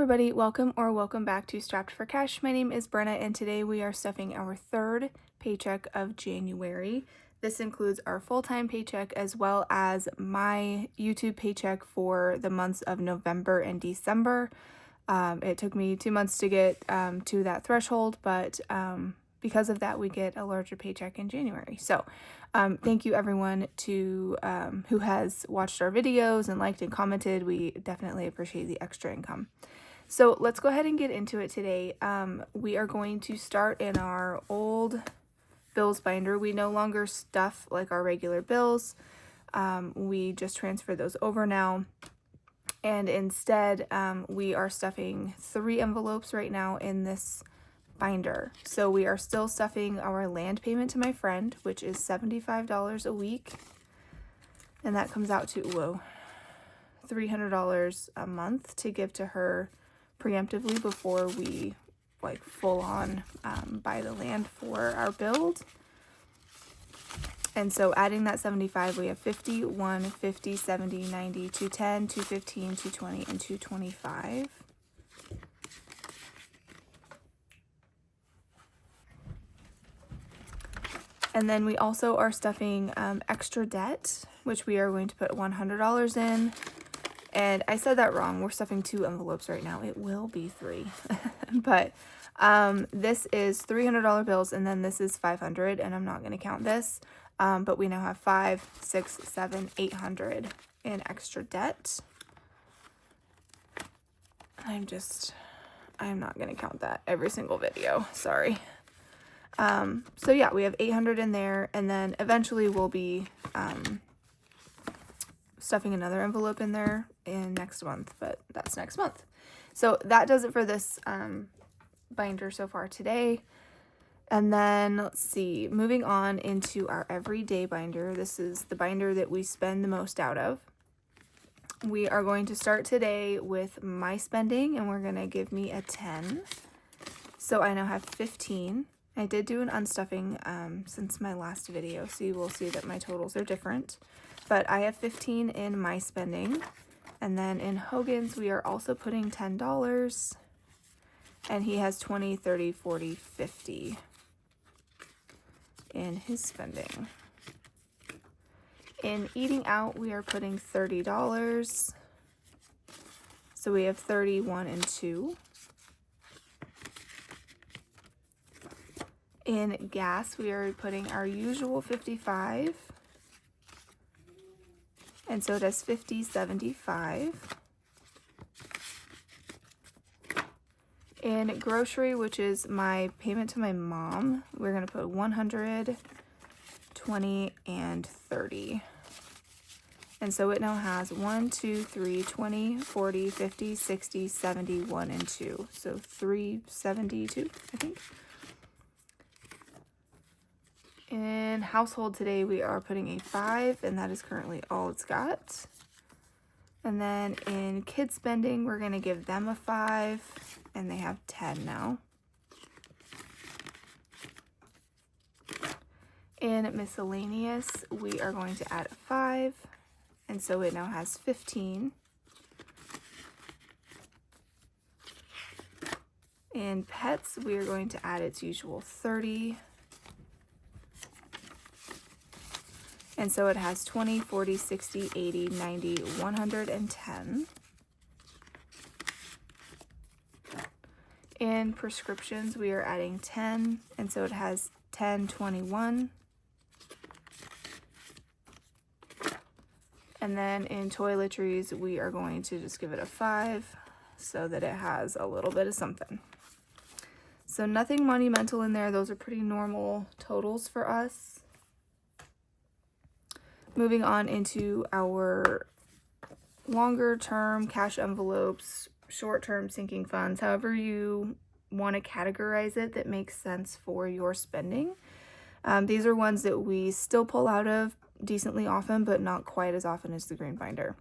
everybody, welcome back to Strapped for Cash. My name is Brenna and today we are stuffing our third paycheck of January. This includes our full-time paycheck as well as my YouTube paycheck for the months of November and December. It took me 2 months to get to that threshold, but because of that we get a larger paycheck in January. So thank you everyone who has watched our videos and liked and commented. We definitely appreciate the extra income. So let's go ahead and get into it today. We are going to start in our old bills binder. We no longer stuff like our regular bills. We just transfer those over now. And instead, we are stuffing 3 envelopes right now in this binder. So we are still stuffing our land payment to my friend, which is $75 a week. And that comes out to, $300 a month to give to her preemptively before we full on buy the land for our build. And so adding that 75, we have 50, 1, 50, 70, 90, 210, 215, 220, and 225. And then we also are stuffing extra debt, which we are going to put $100 in. And I said that wrong. We're stuffing 2 envelopes right now. It will be 3. But this is $300 bills, and then this is $500, and I'm not going to count this. But we now have 5, 6, 7, 800 in extra debt. I'm not going to count that every single video. Sorry. So yeah, we have 800 in there, and then eventually we'll be stuffing another envelope in there in next month, but that's next month. So that does it for this binder so far today. And then let's see, moving on into our everyday binder. This is the binder that we spend the most out of. We are going to start today with my spending, and we're going to give me a 10. So I now have 15. I did do an unstuffing since my last video, so you will see that my totals are different. But I have 15 in my spending. And then in Hogan's, we are also putting $10. And he has 20, 30, 40, 50 in his spending. In eating out, we are putting $30. So we have 30, 1, and 2. In gas, we are putting our usual 55. And so it has 50, 75. In grocery, which is my payment to my mom, we're going to put 100, 20, and 30. And so it now has 1, 2, 3, 20, 40, 50, 60, 70, 1, and 2. So 372, I think. In household today, we are putting a 5, and that is currently all it's got. And then in kids spending, we're going to give them a 5, and they have 10 now. In miscellaneous, we are going to add a 5, and so it now has 15. In pets, we are going to add its usual 30. And so it has 20, 40, 60, 80, 90, 110. In prescriptions, we are adding 10, and so it has 10, 21. And then in toiletries, we are going to just give it a 5 so that it has a little bit of something. So nothing monumental in there. Those are pretty normal totals for us. Moving on into our longer term cash envelopes, short term sinking funds, however you want to categorize it that makes sense for your spending. These are ones that we still pull out of decently often, but not quite as often as the green binder.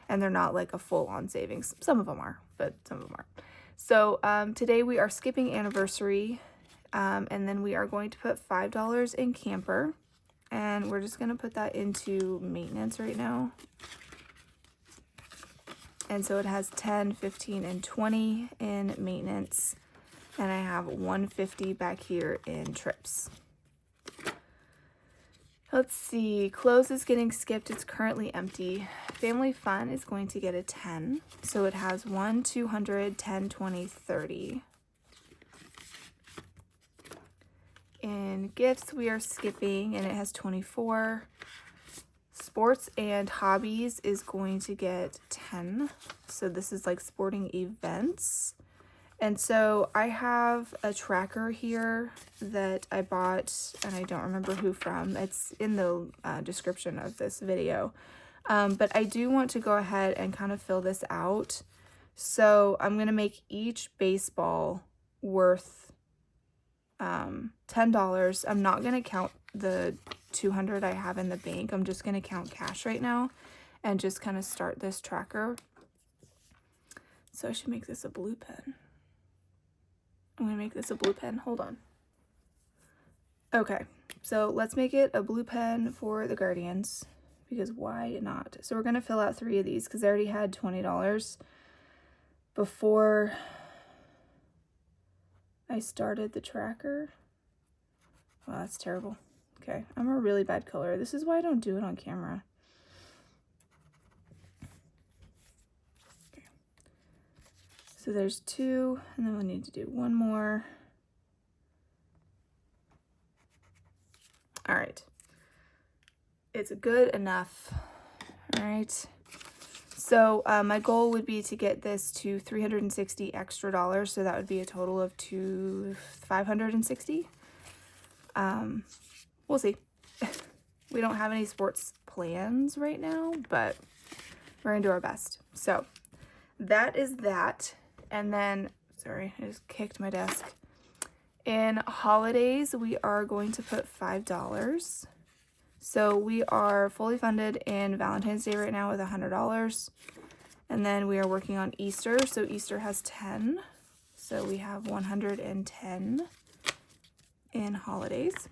And they're not like a full on savings. Some of them are, but some of them aren't. So today we are skipping anniversary, and then we are going to put $5 in camper. And we're just going to put that into maintenance right now. And so it has 10, 15, and 20 in maintenance. And I have 150 back here in trips. Let's see, clothes is getting skipped. It's currently empty. Family fun is going to get a 10. So it has 1, 200, 10, 20, 30. In gifts, we are skipping, and it has 24. Sports and hobbies is going to get 10. So this is like sporting events. And so I have a tracker here that I bought, and I don't remember who from. It's in the description of this video. But I do want to go ahead and kind of fill this out. So I'm going to make each baseball worth $10. I'm not going to count the 200 I have in the bank. I'm just going to count cash right now and just kind of start this tracker. So I should make this a blue pen. I'm going to make this a blue pen. Hold on. Okay, so let's make it a blue pen for the Guardians, because why not? So we're going to fill out 3 of these because I already had $20 before I started the tracker. Wow, that's terrible. Okay, I'm a really bad color. This is why I don't do it on camera. Okay. So there's 2, and then we'll need to do 1 more. All right. It's good enough. All right. So my goal would be to get this to $360 extra. So that would be a total of $560. We'll see. We don't have any sports plans right now, but we're gonna do our best. So that is that. And then, sorry, I just kicked my desk. In holidays, we are going to put $5. So we are fully funded in Valentine's Day right now with $100. And then we are working on Easter. So Easter has 10. So we have 110 in holidays.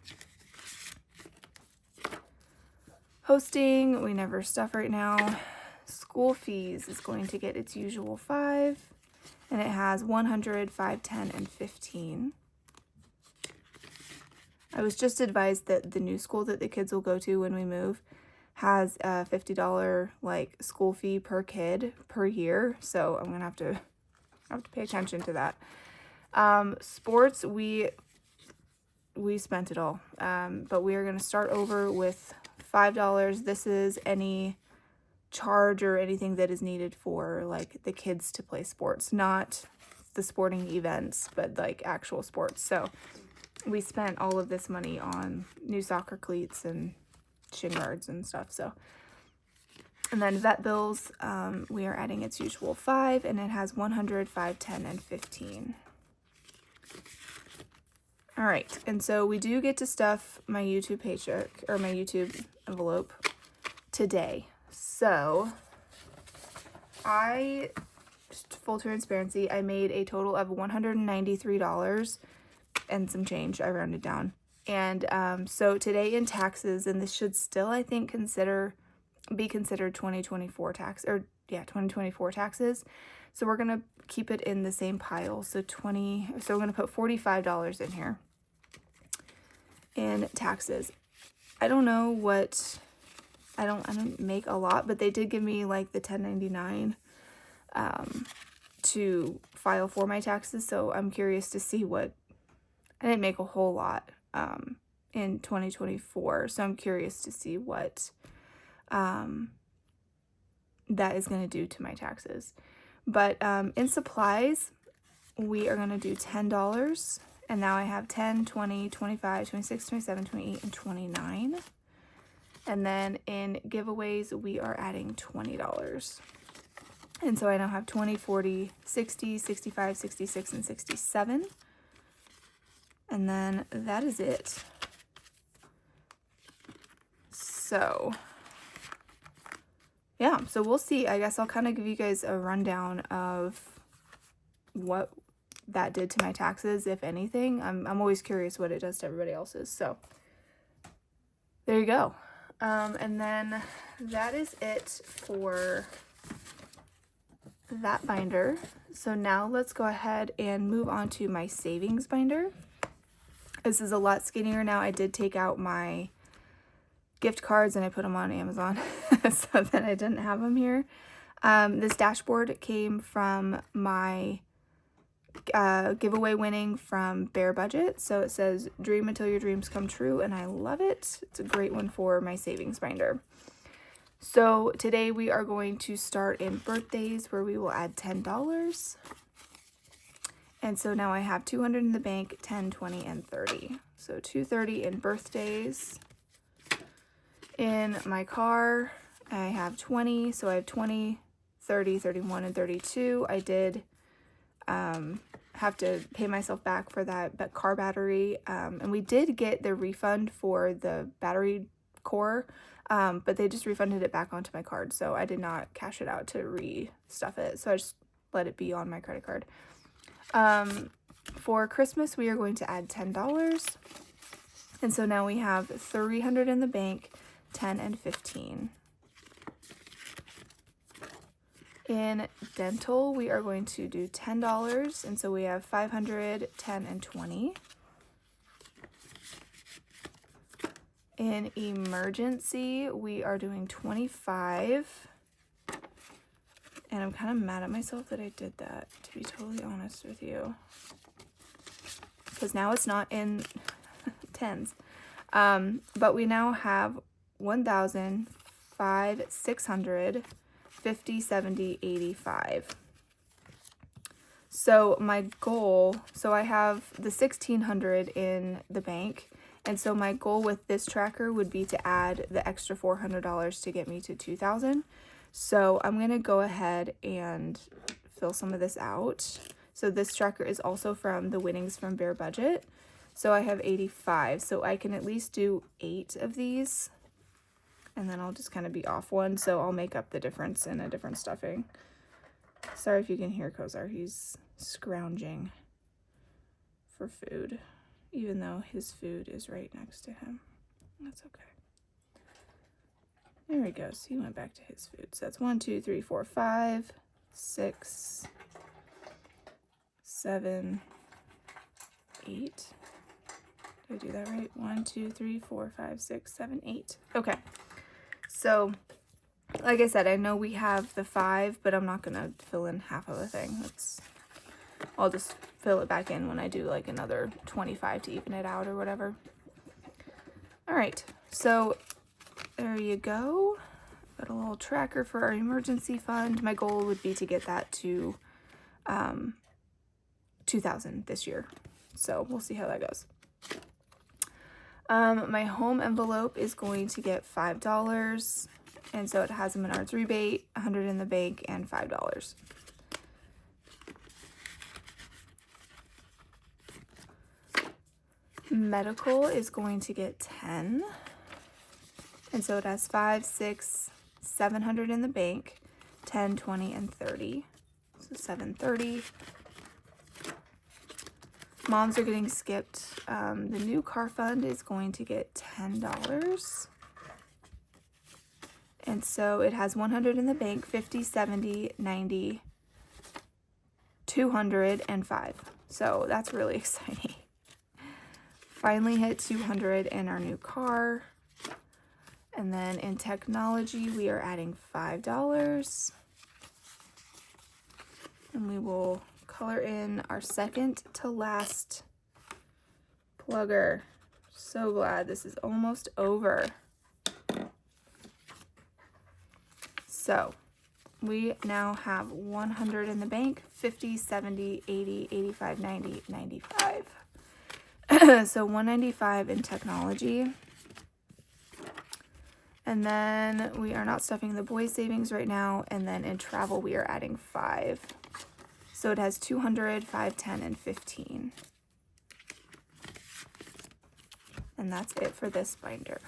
Hosting, we never stuff right now. School fees is going to get its usual 5. And it has 100, 5, 10, and 15. I was just advised that the new school that the kids will go to when we move has a $50 like school fee per kid per year. So I'm gonna have to pay attention to that. Sports, we spent it all, but we are gonna start over with $5. This is any charge or anything that is needed for like the kids to play sports, not the sporting events, but like actual sports. So we spent all of this money on new soccer cleats and shin guards and stuff. So, and then vet bills, we are adding its usual 5, and it has 100, 5, 10, and 15. All right, and so we do get to stuff my YouTube paycheck or my YouTube envelope today. So just full transparency, I made a total of $193 and some change. I rounded down. And so today in taxes, and this should still, I think, be considered 2024 taxes. So we're going to keep it in the same pile. So we're going to put $45 in here in taxes. I don't know what, I don't make a lot, but they did give me like the 1099 to file for my taxes. So I'm curious to see what, I didn't make a whole lot in 2024, so I'm curious to see what that is going to do to my taxes. But in supplies, we are going to do $10, and now I have 10, 20, 25, 26, 27, 28, and 29. And then in giveaways, we are adding $20. And so I now have 20, 40, 60, 65, 66, and 67. And then that is it. So, yeah, so we'll see. I guess I'll kind of give you guys a rundown of what that did to my taxes, if anything. I'm always curious what it does to everybody else's. So, there you go. And then that is it for that binder. So now let's go ahead and move on to my savings binder. This is a lot skinnier now. I did take out my gift cards and I put them on Amazon so that I didn't have them here. This dashboard came from my giveaway winning from Bare Budget. So it says dream until your dreams come true, and I love it. It's a great one for my savings binder. So today we are going to start in birthdays, where we will add $10. And so now I have 200 in the bank, 10, 20, and 30. So 230 in birthdays. In my car, I have 20. So I have 20, 30, 31, and 32. I did have to pay myself back for that car battery. And we did get the refund for the battery core, but they just refunded it back onto my card. So I did not cash it out to re-stuff it. So I just let it be on my credit card. For Christmas, we are going to add $10. And so now we have 300 in the bank, 10 and 15. In dental, we are going to do $10. And so we have 500, 10, and 20. In emergency, we are doing 25. And I'm kind of mad at myself that I did that, to be totally honest with you. Because now it's not in tens. But we now have 1,000, 5, 600, 50, 70, 85. So my goal, so I have the 1,600 in the bank. And so my goal with this tracker would be to add the extra $400 to get me to 2,000. So I'm going to go ahead and fill some of this out. So this tracker is also from the winnings from Bare Budget. So I have 85. So I can at least do 8 of these. And then I'll just kind of be off one. So I'll make up the difference in a different stuffing. Sorry if you can hear Kozar. He's scrounging for food, even though his food is right next to him. That's okay. There he goes. He went back to his food. So that's 1, 2, 3, 4, 5, 6, 7, 8. Did I do that right? 1, 2, 3, 4, 5, 6, 7, 8. Okay. So, like I said, I know we have the 5, but I'm not going to fill in half of the thing. I'll just fill it back in when I do like another 25 to even it out or whatever. All right. So there you go. Got a little tracker for our emergency fund. My goal would be to get that to 2,000 this year. So we'll see how that goes. My home envelope is going to get $5. And so it has a Menards rebate, 100 in the bank, and $5. Medical is going to get 10. And so it has 5, 6, 700 in the bank, 10, 20, and 30. So 730. Moms are getting skipped. The new car fund is going to get $10. And so it has 100 in the bank, 50, 70, 90, 200, and 5. So that's really exciting. Finally hit 200 in our new car. And then in technology, we are adding $5. And we will color in our second to last plugger. So glad this is almost over. So we now have 100 in the bank, 50, 70, 80, 85, 90, 95. So 195 in technology. And then we are not stuffing the boys savings right now. And then in travel, we are adding 5. So it has 200, 5, 10, and 15. And that's it for this binder.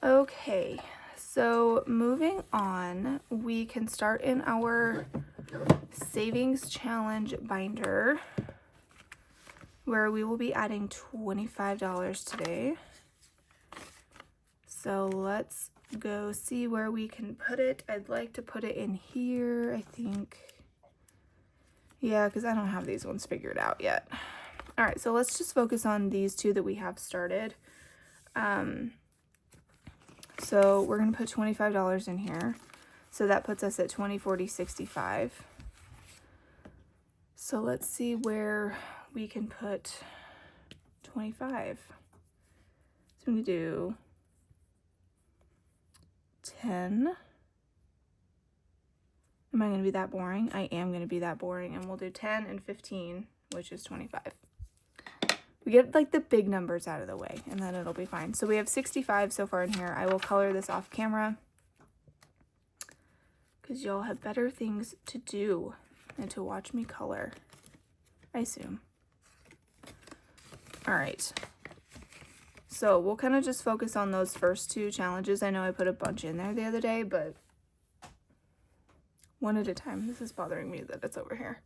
Okay, so moving on, we can start in our savings challenge binder, where we will be adding $25 today. So let's go see where we can put it. I'd like to put it in here, I think. Yeah, because I don't have these ones figured out yet. All right, so let's just focus on these two that we have started. So we're going to put $25 in here. So that puts us at 20, 40, 65. So let's see where we can put 25. So we do 10. Am I going to be that boring? I am going to be that boring. And we'll do 10 and 15, which is 25. We get like the big numbers out of the way, and then it'll be fine. So we have 65 so far in here. I will color this off camera because y'all have better things to do than to watch me color, I assume. All right. So we'll kind of just focus on those first two challenges. I know I put a bunch in there the other day, but one at a time. This is bothering me that it's over here.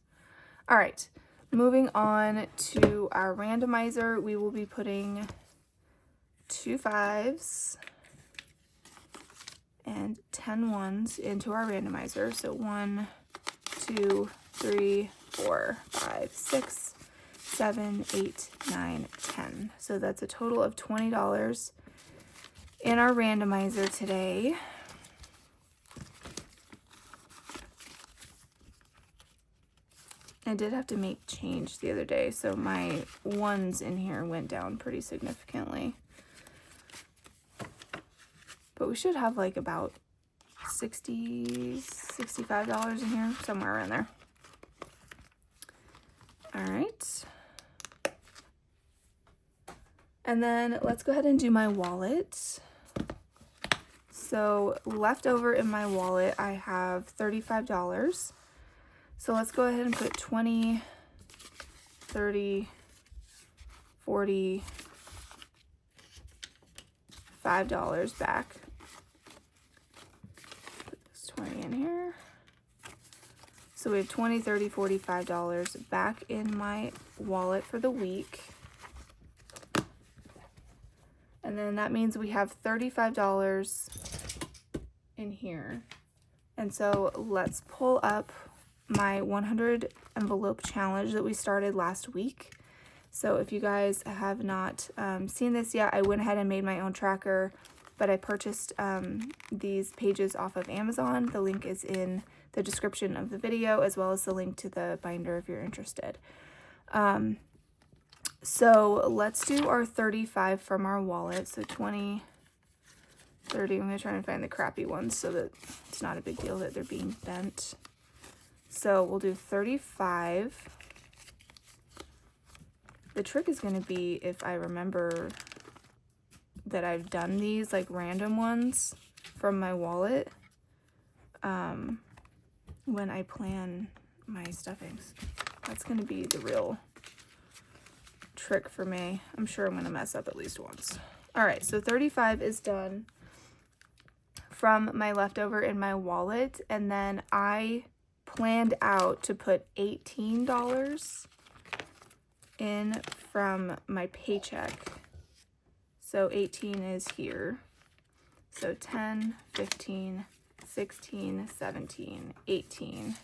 All right. Moving on to our randomizer, we will be putting 2 5s and 10 1s into our randomizer. So 1, 2, 3, 4, 5, 6, 7, 8, 9, 10. So that's a total of $20 in our randomizer today. I did have to make change the other day, so my ones in here went down pretty significantly. But we should have like about $60, $65 in here, somewhere around there. All right. And then let's go ahead and do my wallet. So left over in my wallet, I have $35. So let's go ahead and put 20, 30, 40, $5 back. Put this 20 in here. So we have 20, 30, 40, $5 back in my wallet for the week. And then that means we have $35 in here. And so let's pull up my 100 envelope challenge that we started last week. So if you guys have not seen this yet, I went ahead and made my own tracker, but I purchased these pages off of Amazon. The link is in the description of the video, as well as the link to the binder if you're interested. So let's do our 35 from our wallet. So 20, 30, I'm gonna try and find the crappy ones so that it's not a big deal that they're being bent. So we'll do 35. The trick is going to be if I remember that I've done these like random ones from my wallet when I plan my stuffings. That's going to be the real trick for me. I'm sure I'm going to mess up at least once. All right, so 35 is done from my leftover in my wallet, and then I planned out to put $18 in from my paycheck. So 18 is here. So 10, 15, 16, 17, 18.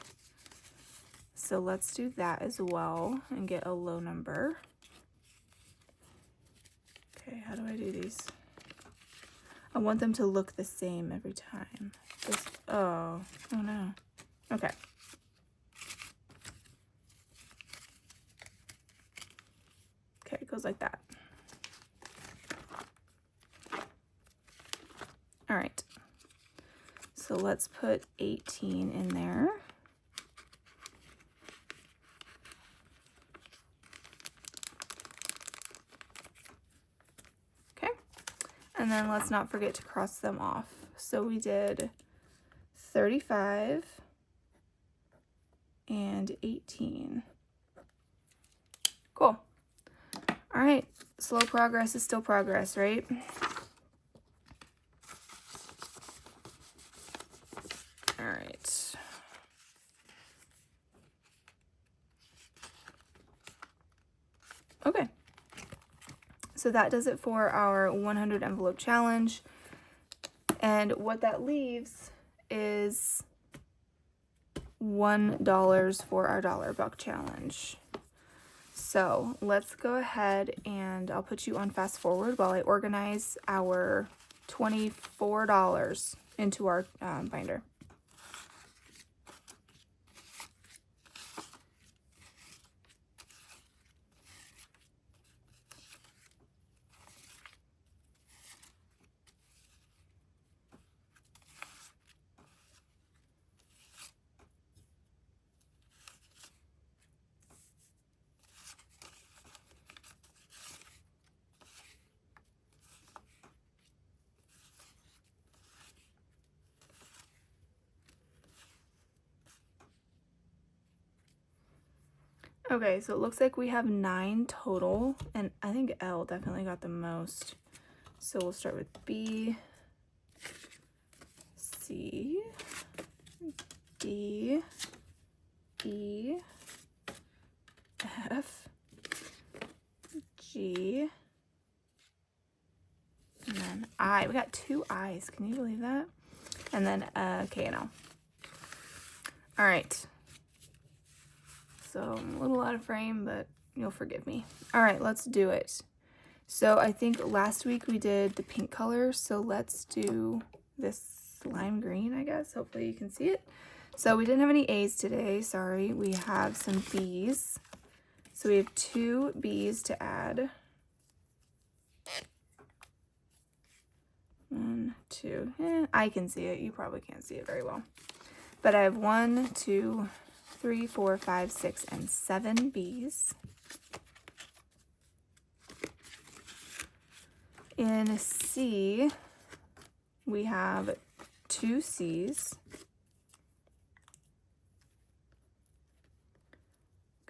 So let's do that as well and get a low number. Okay, how do I do these? I want them to look the same every time. Oh no. Okay. Okay, it goes like that. All right. So let's put 18 in there. Okay. And then let's not forget to cross them off. So we did 35 and 18. Cool. All right, slow progress is still progress, right? All right. Okay. So that does it for our 100 envelope challenge. And what that leaves is $1 for our dollar buck challenge. So let's go ahead and I'll put you on fast forward while I organize our $24 into our binder. Okay, so it looks like we have 9 total, and I think L definitely got the most. So we'll start with B, C, D, E, F, G, and then I. We got 2 I's. Can you believe that? And then K and L. All right. So I'm a little out of frame, but you'll forgive me. All right, let's do it. So I think last week we did the pink color, so let's do this lime green, I guess. Hopefully you can see it. So we didn't have any A's today, sorry. We have some B's. So we have 2 B's to add. 1, 2, I can see it. You probably can't see it very well. But I have 1, 2, 3, 4, 5, 6, and 7 B's. In C, we have 2 C's.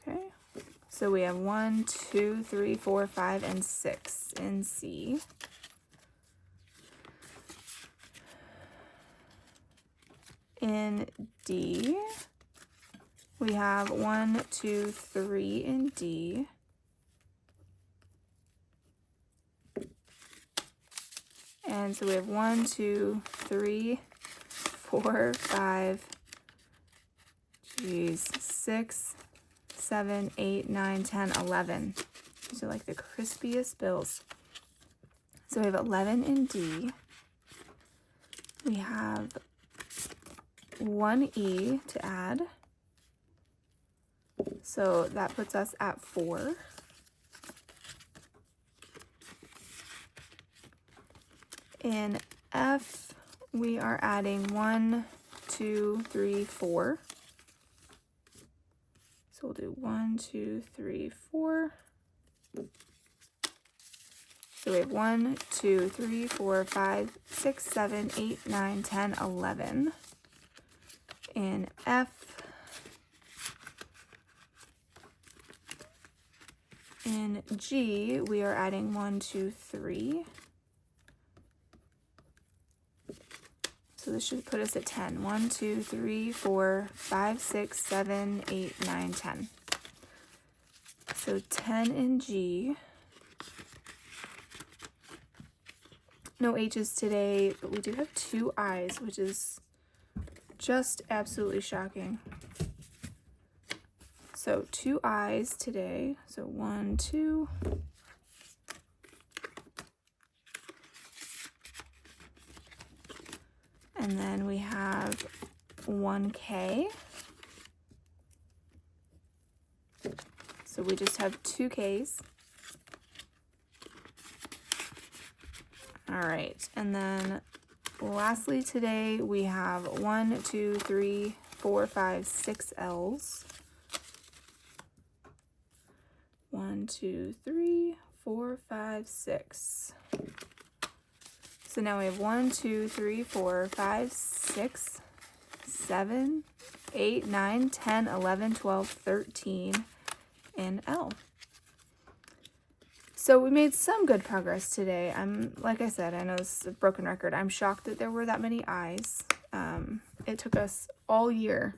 Okay, so we have 1, 2, 3, 4, 5, and 6 in C. In D, we have 1, 2, 3 in D. And so we have 1, 2, 3, 4, 5, 6, 7, 8, 9, 10, 11. These are like the crispiest bills. So we have 11 in D. We have 1 E to add. So that puts us at 4. In F, we are adding 1, 2, 3, 4. So we'll do 1, 2, 3, 4. So we have 1, 2, 3, 4, 5, 6, 7, 8, 9, 10, 11. In F, in G, we are adding 1, 2, 3. So this should put us at 10. 1, 2, 3, 4, 5, 6, 7, 8, 9, 10. So 10 in G. No H's today, but we do have 2 I's, which is just absolutely shocking. So 2 I's today. So 1, 2. And then we have 1 K. So we just have 2 K's. All right, and then lastly today we have 1, 2, 3, 4, 5, 6 L's. 1, 2, 3, 4, 5, 6. So now we have 1, 2, 3, 4, 5, 6, 7, 8, 9, 10, 11, 12, 13 in L. So we made some good progress today. Like I said, I know this is a broken record. I'm shocked that there were that many I's. It took us all year